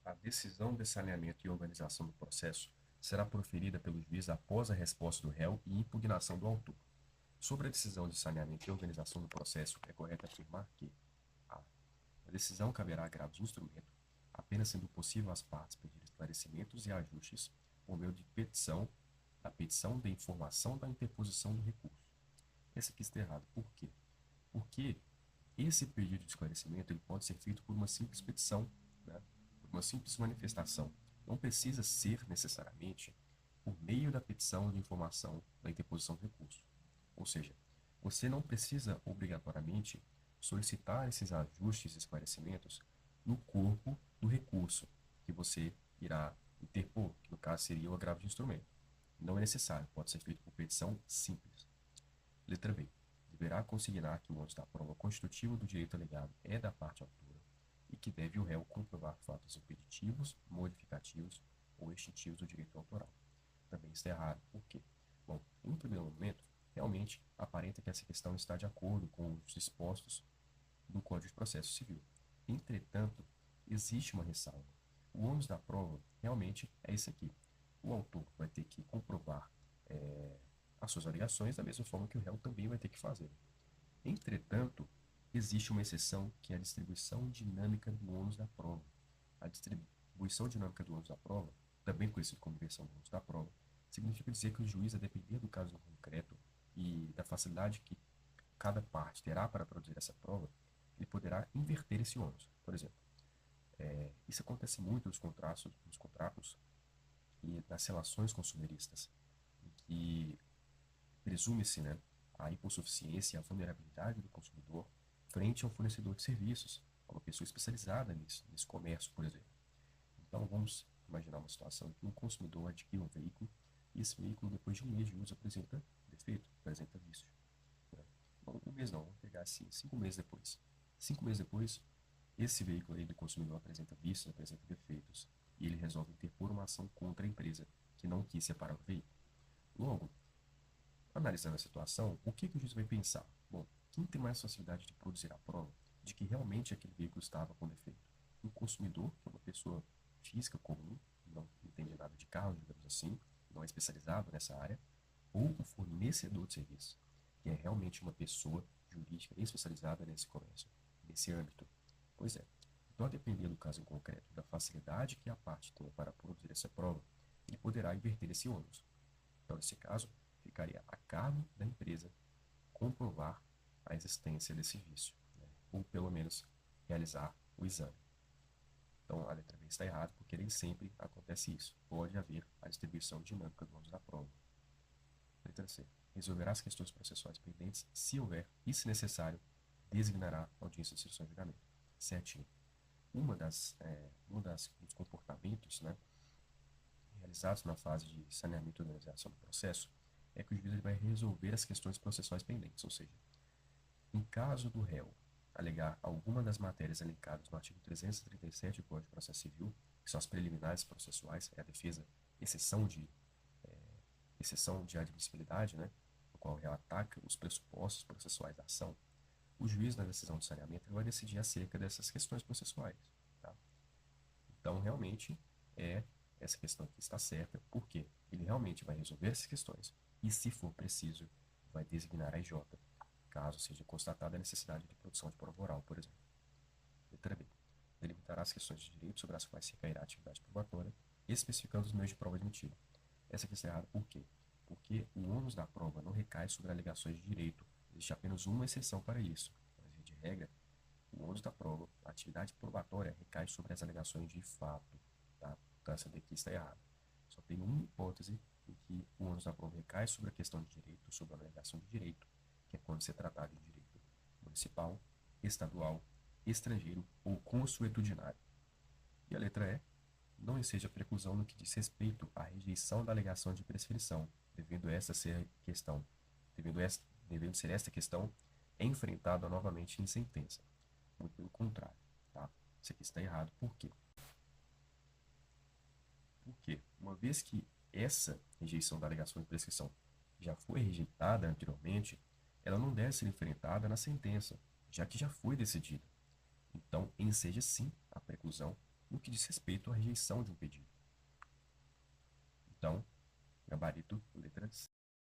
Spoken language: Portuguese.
A decisão de saneamento e organização do processo será proferida pelo juiz após a resposta do réu e impugnação do autor. Sobre a decisão de saneamento e organização do processo, é correto afirmar que a decisão caberá a agravo do instrumento, apenas sendo possível às partes pedir esclarecimentos e ajustes por meio de petição, da petição de informação da interposição do recurso. Esse aqui está errado. Por quê? Porque esse pedido de esclarecimento ele pode ser feito por uma simples petição, né? Por uma simples manifestação. Não precisa ser necessariamente por meio da petição de informação da interposição do recurso. Ou seja, você não precisa obrigatoriamente solicitar esses ajustes e esclarecimentos no corpo do recurso que você irá interpor, que no caso seria o agravo de instrumento. Não é necessário, pode ser feito por petição simples. Letra B. Deverá consignar que o ônus da prova constitutiva do direito alegado é da parte autora e que deve o réu comprovar fatos impeditivos, modificativos ou extintivos do direito autoral. Também está errado. Por quê? Bom, em um primeiro momento, realmente aparenta que essa questão está de acordo com os dispostos do Código de Processo Civil. Entretanto, existe uma ressalva. O ônus da prova realmente é esse aqui. O autor vai ter que comprovar as suas alegações da mesma forma que o réu também vai ter que fazer. Entretanto, existe uma exceção que é a distribuição dinâmica do ônus da prova. A distribuição dinâmica do ônus da prova, também conhecido como inversão do ônus da prova, significa dizer que o juiz, a depender do caso concreto e da facilidade que cada parte terá para produzir essa prova, ele poderá inverter esse ônus. Por exemplo, isso acontece muito nos contratos e nas relações consumeristas, em que presume-se, né, a hipossuficiência e a vulnerabilidade do consumidor frente ao fornecedor de serviços, a uma pessoa especializada nesse comércio, por exemplo. Então, vamos imaginar uma situação em que um consumidor adquire um veículo e esse veículo, depois de um mês de uso, apresenta defeito, apresenta vício. Né? Bom, um mês não, vamos pegar assim, 5 meses depois. 5 meses depois, esse veículo aí do consumidor apresenta vícios, apresenta defeitos, e ele resolve interpor uma ação contra a empresa que não quis separar o veículo. Logo, analisando a situação, o que o juiz vai pensar? Bom, quem tem mais facilidade de produzir a prova de que realmente aquele veículo estava com defeito? Um consumidor, que é uma pessoa física comum, não entende nada de carro, digamos assim, não é especializado nessa área, ou o fornecedor de serviço, que é realmente uma pessoa jurídica especializada nesse comércio, nesse âmbito. Pois é. Então, a depender do caso em concreto, da facilidade que a parte tem para produzir essa prova, ele poderá inverter esse ônus. Então, nesse caso, ficaria a cargo da empresa comprovar a existência desse vício, né? Ou pelo menos realizar o exame. Então, a letra B está errada porque nem sempre acontece isso. Pode haver a distribuição dinâmica do ônus da prova. Letra C. Resolverá as questões processuais pendentes se houver e, se necessário, designará audiência de instrução e julgamento. Certinho. Dos comportamentos, né, realizados na fase de saneamento e organização do processo é que o juiz vai resolver as questões processuais pendentes, ou seja, em caso do réu alegar alguma das matérias elencadas no artigo 337 do Código de Processo Civil, que são as preliminares processuais, é a defesa, exceção de, exceção de admissibilidade, né, no qual o réu ataca os pressupostos processuais da ação, o juiz, na decisão de saneamento, vai decidir acerca dessas questões processuais. Tá? Então, realmente, essa questão aqui está certa, porque ele realmente vai resolver essas questões e, se for preciso, vai designar a IJ, caso seja constatada a necessidade de produção de prova oral, por exemplo. Letra B. Delimitará as questões de direito sobre as quais se recairá a atividade probatória, especificando os meios de prova admitidos. Essa aqui está errada por quê? Porque o ônus da prova não recai sobre alegações de direito. Existe apenas uma exceção para isso. Mas, de regra, o ônus da prova, a atividade probatória, recai sobre as alegações de fato. Tá? Então, essa daqui está errada. Só tem uma hipótese em que o ônus da prova recai sobre a questão de direito, sobre a alegação de direito, que é quando se tratar de direito municipal, estadual, estrangeiro ou consuetudinário. E a letra E, não enseja preclusão no que diz respeito à rejeição da alegação de prescrição, devendo essa ser questão, devendo ser esta questão enfrentada novamente em sentença. Muito pelo contrário, tá? Isso aqui está errado. Por quê? Porque, uma vez que essa rejeição da alegação de prescrição já foi rejeitada anteriormente, ela não deve ser enfrentada na sentença, já que já foi decidida. Então, enseja sim a preclusão no que diz respeito à rejeição de um pedido. Então, gabarito letra C.